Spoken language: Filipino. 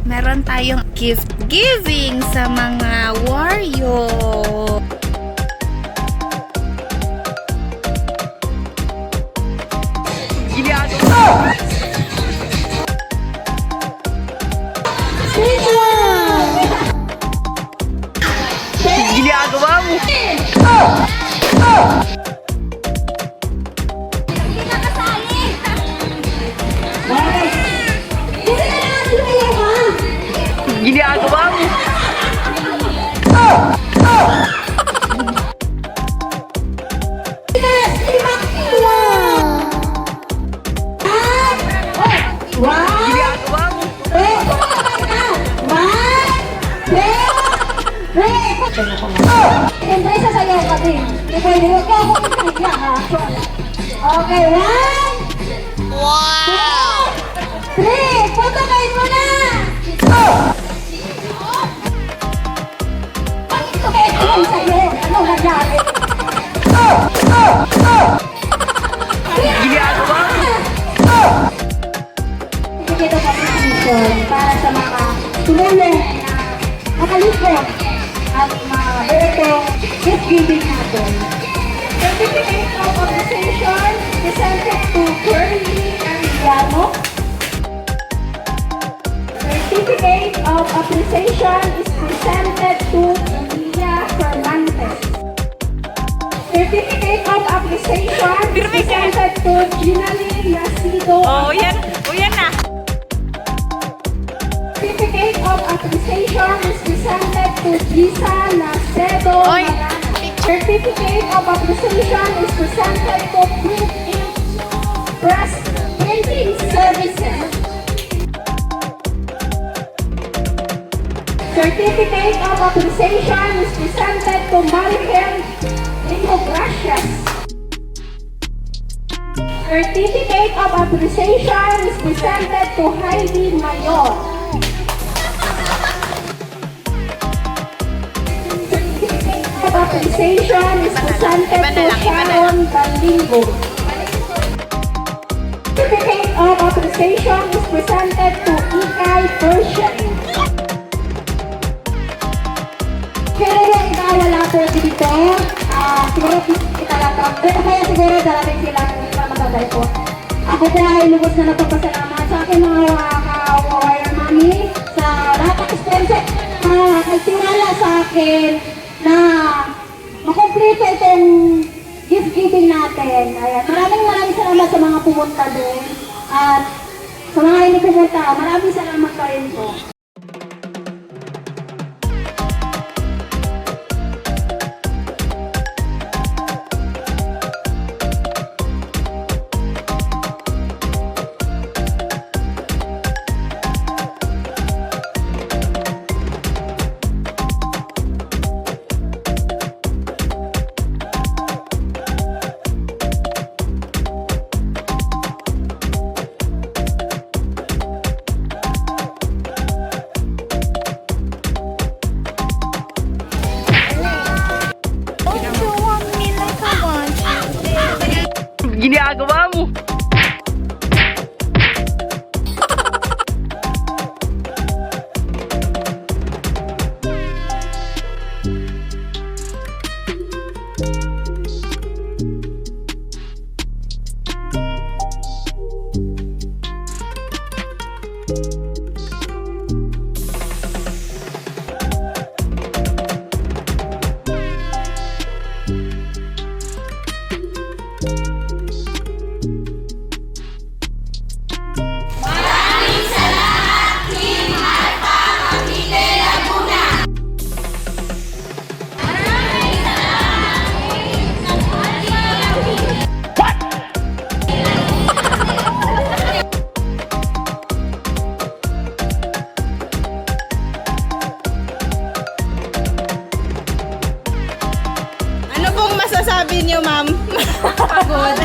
meron tayong gift giving sa mga Wario. Ginagawa mo! Ginagawa mo! Ginagawa mo! Siyempre, sasayaw ka din. Hindi pwede yun. Kaya ako magkakaya ha. Okay, 1, 2, 3. Punta kayo mo na! Okay, ano sa'yo? Ano nangyari? Ginagawa mo! Ibigay ito competition para sa mga tumulong na makalipot at mga gift giving natin. Certificate of Appreciation presented to Curly Arellano. Certificate of Appreciation is presented to Emilia Fernandez. Certificate of Appreciation is presented to Ginaline Nacido. Oh, yan na. Certificate of Appreciation is presented to Gisa Nacedo. Oy. Certificate of Appreciation is presented to Proof Ink Press Printing Services. Certificate of Appreciation is presented to Maricel Gracias. Certificate of Appreciation is presented to Heidi Mayor. Certificate of Appreciation is presented to Sharon Balingo. Certificate of Appreciation is presented to Ikay Persian. Pero yung iba wala po dito, siguro kita lang kaya siguro darating sila kung sila magagay po. Ako po ay lubos na nagpapasalamat sa aking mga ka-wire mami, sa lahat ng sponsor nagtingala sa akin na makumpleto itong gift giving natin. Ayan. Maraming salamat sa mga pumunta din. At sa mga hindi pumunta, maraming salamat pa rin po. Ginagawa mo! Ano pong masasabi niyo, ma'am? Pagod.